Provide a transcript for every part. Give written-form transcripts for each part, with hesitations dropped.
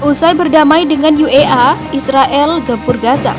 Usai berdamai dengan UEA, Israel gempur Gaza.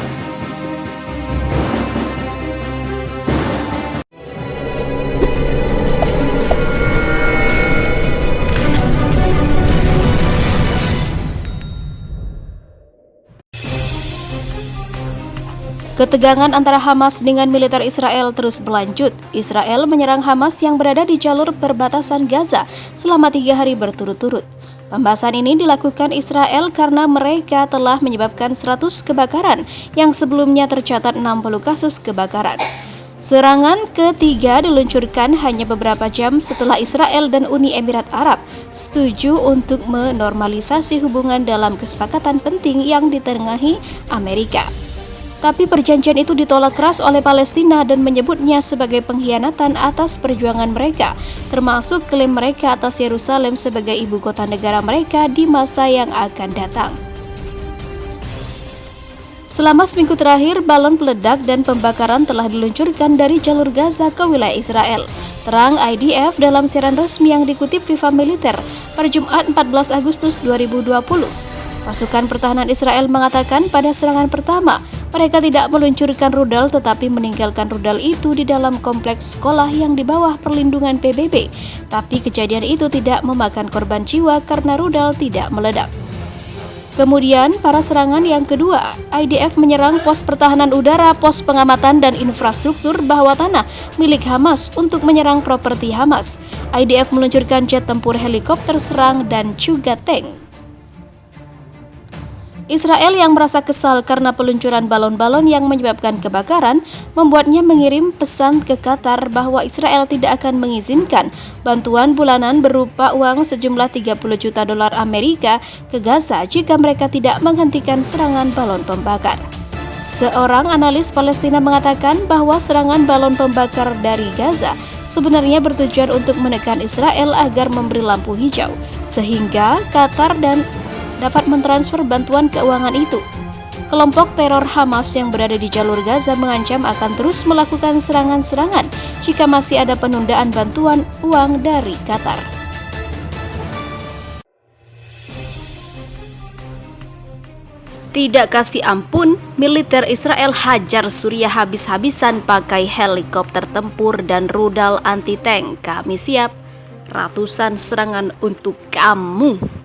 Ketegangan antara Hamas dengan militer Israel terus berlanjut. Israel menyerang Hamas yang berada di jalur perbatasan Gaza selama 3 hari berturut-turut. Pembahasan ini dilakukan Israel karena mereka telah menyebabkan 100 kebakaran yang sebelumnya tercatat 60 kasus kebakaran. Serangan ketiga diluncurkan hanya beberapa jam setelah Israel dan Uni Emirat Arab setuju untuk menormalisasi hubungan dalam kesepakatan penting yang ditengahi Amerika. Tapi perjanjian itu ditolak keras oleh Palestina dan menyebutnya sebagai pengkhianatan atas perjuangan mereka, termasuk klaim mereka atas Yerusalem sebagai ibu kota negara mereka di masa yang akan datang. Selama seminggu terakhir, balon peledak dan pembakaran telah diluncurkan dari jalur Gaza ke wilayah Israel. Terang IDF dalam siaran resmi yang dikutip Viva Militer pada Jumat 14 Agustus 2020. Pasukan pertahanan Israel mengatakan pada serangan pertama, mereka tidak meluncurkan rudal tetapi meninggalkan rudal itu di dalam kompleks sekolah yang di bawah perlindungan PBB. Tapi kejadian itu tidak memakan korban jiwa karena rudal tidak meledak. Kemudian, pada serangan yang kedua, IDF menyerang pos pertahanan udara, pos pengamatan dan infrastruktur bawah tanah milik Hamas untuk menyerang properti Hamas. IDF meluncurkan jet tempur, helikopter serang, dan juga tank. Israel yang merasa kesal karena peluncuran balon-balon yang menyebabkan kebakaran membuatnya mengirim pesan ke Qatar bahwa Israel tidak akan mengizinkan bantuan bulanan berupa uang sejumlah 30 juta dolar Amerika ke Gaza jika mereka tidak menghentikan serangan balon pembakar. Seorang analis Palestina mengatakan bahwa serangan balon pembakar dari Gaza sebenarnya bertujuan untuk menekan Israel agar memberi lampu hijau, sehingga Qatar dan dapat mentransfer bantuan keuangan itu. Kelompok teror Hamas yang berada di jalur Gaza mengancam akan terus melakukan serangan-serangan jika masih ada penundaan bantuan uang dari Qatar. Tidak kasih ampun, militer Israel hajar Suriah habis-habisan pakai helikopter tempur dan rudal anti-tank. Kami siap, ratusan serangan untuk kamu.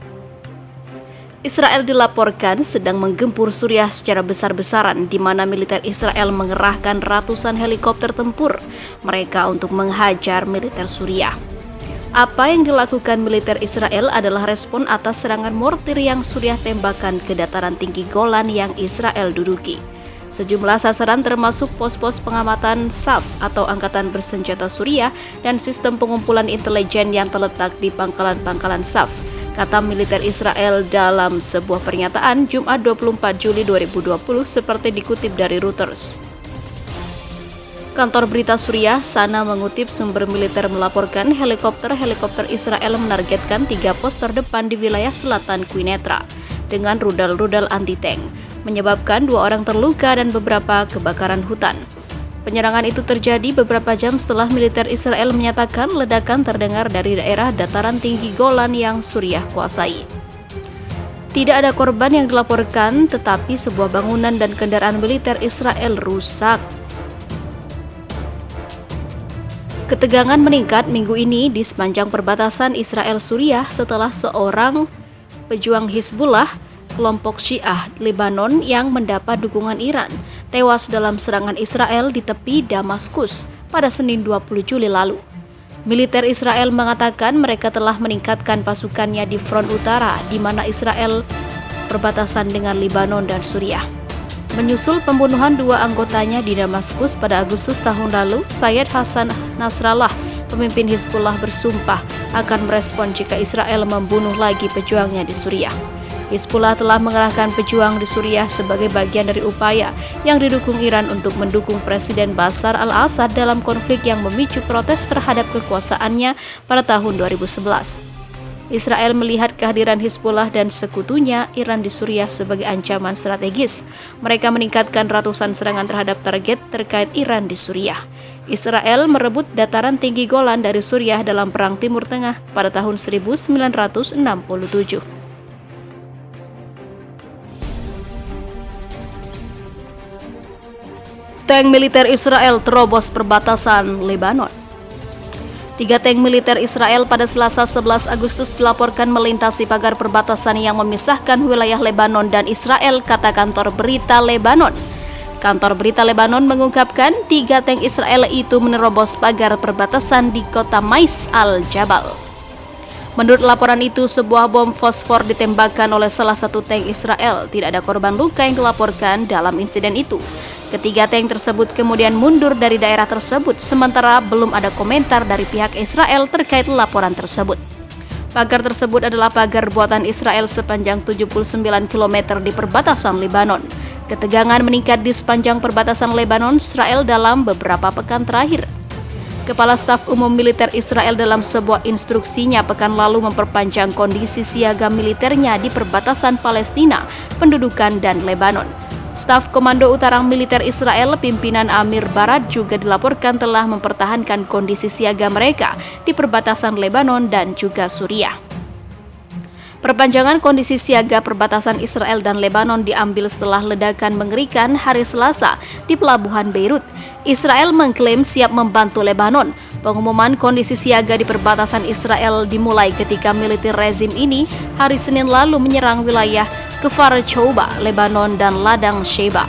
Israel dilaporkan sedang menggempur Suriah secara besar-besaran, di mana militer Israel mengerahkan ratusan helikopter tempur mereka untuk menghajar militer Suriah. Apa yang dilakukan militer Israel adalah respon atas serangan mortir yang Suriah tembakan ke dataran tinggi Golan yang Israel duduki. Sejumlah sasaran termasuk pos-pos pengamatan SAF atau Angkatan Bersenjata Suriah dan sistem pengumpulan intelijen yang terletak di pangkalan-pangkalan SAF, kata militer Israel dalam sebuah pernyataan Jumat 24 Juli 2020 seperti dikutip dari Reuters. Kantor berita Suriah Sana mengutip sumber militer melaporkan helikopter Israel menargetkan 3 pos terdepan di wilayah selatan Quneitra dengan rudal-rudal anti-tank, menyebabkan 2 orang terluka dan beberapa kebakaran hutan. Penyerangan itu terjadi beberapa jam setelah militer Israel menyatakan ledakan terdengar dari daerah dataran tinggi Golan yang Suriah kuasai. Tidak ada korban yang dilaporkan, tetapi sebuah bangunan dan kendaraan militer Israel rusak. Ketegangan meningkat minggu ini di sepanjang perbatasan Israel-Suriah setelah seorang pejuang Hizbullah, kelompok Syiah Lebanon yang mendapat dukungan Iran, tewas dalam serangan Israel di tepi Damaskus pada Senin 20 Juli lalu. Militer Israel mengatakan mereka telah meningkatkan pasukannya di front utara, di mana Israel perbatasan dengan Lebanon dan Suriah. Menyusul pembunuhan 2 anggotanya di Damaskus pada Agustus tahun lalu, Syed Hassan Nasrallah, pemimpin Hizbullah, bersumpah akan merespon jika Israel membunuh lagi pejuangnya di Suriah. Hizbullah telah mengerahkan pejuang di Suriah sebagai bagian dari upaya yang didukung Iran untuk mendukung Presiden Bashar al-Assad dalam konflik yang memicu protes terhadap kekuasaannya pada tahun 2011. Israel melihat kehadiran Hizbullah dan sekutunya Iran di Suriah sebagai ancaman strategis. Mereka meningkatkan ratusan serangan terhadap target terkait Iran di Suriah. Israel merebut dataran tinggi Golan dari Suriah dalam Perang Timur Tengah pada tahun 1967. Tank militer Israel terobos perbatasan Lebanon. 3 tank militer Israel pada Selasa 11 Agustus dilaporkan melintasi pagar perbatasan yang memisahkan wilayah Lebanon dan Israel, kata kantor berita Lebanon. Kantor berita Lebanon mengungkapkan 3 tank Israel itu menerobos pagar perbatasan di kota Mais al-Jabal. Menurut laporan itu, sebuah bom fosfor ditembakkan oleh salah satu tank Israel. Tidak ada korban luka yang dilaporkan dalam insiden itu. Ketiga tank tersebut kemudian mundur dari daerah tersebut, sementara belum ada komentar dari pihak Israel terkait laporan tersebut. Pagar tersebut adalah pagar buatan Israel sepanjang 79 km di perbatasan Lebanon. Ketegangan meningkat di sepanjang perbatasan Lebanon Israel dalam beberapa pekan terakhir. Kepala Staf Umum Militer Israel dalam sebuah instruksinya pekan lalu memperpanjang kondisi siaga militernya di perbatasan Palestina, pendudukan, dan Lebanon. Staf Komando Utara Militer Israel, pimpinan Amir Barat, juga dilaporkan telah mempertahankan kondisi siaga mereka di perbatasan Lebanon dan juga Suriah. Perpanjangan kondisi siaga perbatasan Israel dan Lebanon diambil setelah ledakan mengerikan hari Selasa di pelabuhan Beirut. Israel mengklaim siap membantu Lebanon. Pengumuman kondisi siaga di perbatasan Israel dimulai ketika militer rezim ini hari Senin lalu menyerang wilayah Kfar Chouba, Lebanon, dan ladang Sheba.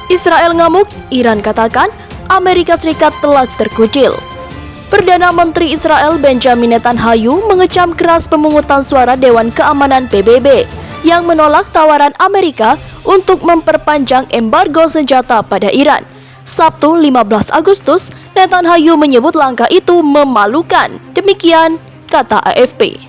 Israel ngamuk, Iran katakan Amerika Serikat telah terkucil. Perdana Menteri Israel Benjamin Netanyahu mengecam keras pemungutan suara Dewan Keamanan PBB yang menolak tawaran Amerika untuk memperpanjang embargo senjata pada Iran. Sabtu 15 Agustus, Netanyahu menyebut langkah itu memalukan. Demikian kata AFP.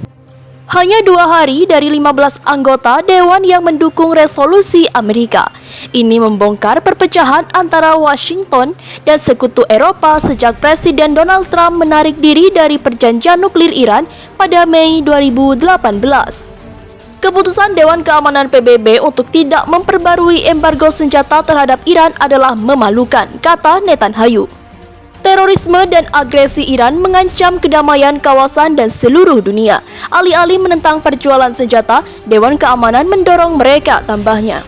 Hanya 2 hari dari 15 anggota Dewan yang mendukung resolusi Amerika. Ini membongkar perpecahan antara Washington dan sekutu Eropa sejak Presiden Donald Trump menarik diri dari perjanjian nuklir Iran pada Mei 2018. Keputusan Dewan Keamanan PBB untuk tidak memperbarui embargo senjata terhadap Iran adalah memalukan, kata Netanyahu. Terorisme dan agresi Iran mengancam kedamaian kawasan dan seluruh dunia. Alih-alih menentang perjualan senjata, Dewan Keamanan mendorong mereka, tambahnya.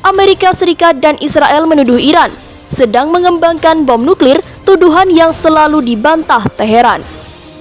Amerika Serikat dan Israel menuduh Iran sedang mengembangkan bom nuklir, tuduhan yang selalu dibantah Teheran.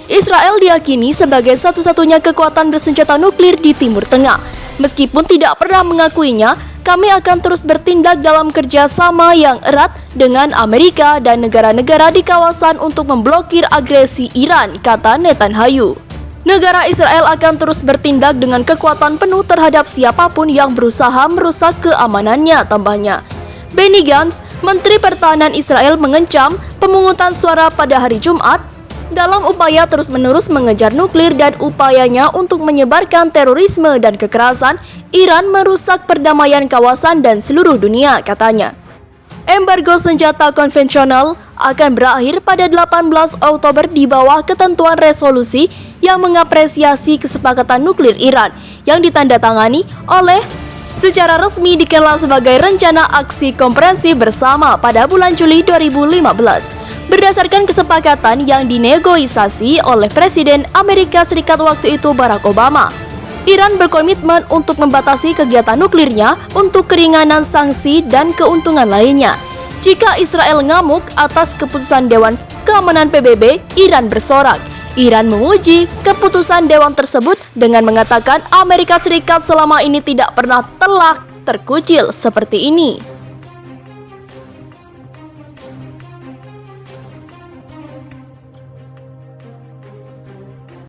Israel diyakini sebagai satu-satunya kekuatan bersenjata nuklir di Timur Tengah. Meskipun tidak pernah mengakuinya, kami akan terus bertindak dalam kerjasama yang erat dengan Amerika dan negara-negara di kawasan untuk memblokir agresi Iran, kata Netanyahu. Negara Israel akan terus bertindak dengan kekuatan penuh terhadap siapapun yang berusaha merusak keamanannya, tambahnya. Benny Gantz, Menteri Pertahanan Israel, mengencam pemungutan suara pada hari Jumat dalam upaya terus-menerus mengejar nuklir dan upayanya untuk menyebarkan terorisme dan kekerasan. Iran merusak perdamaian kawasan dan seluruh dunia, katanya. Embargo senjata konvensional akan berakhir pada 18 Oktober di bawah ketentuan resolusi yang mengapresiasi kesepakatan nuklir Iran yang ditandatangani oleh secara resmi dikenal sebagai Rencana Aksi Komprehensif Bersama pada bulan Juli 2015. Berdasarkan kesepakatan yang dinegosiasi oleh Presiden Amerika Serikat waktu itu Barack Obama, Iran berkomitmen untuk membatasi kegiatan nuklirnya untuk keringanan sanksi dan keuntungan lainnya. Jika Israel ngamuk atas keputusan Dewan Keamanan PBB, Iran bersorak. Iran menguji keputusan Dewan tersebut dengan mengatakan Amerika Serikat selama ini tidak pernah telah terkucil seperti ini.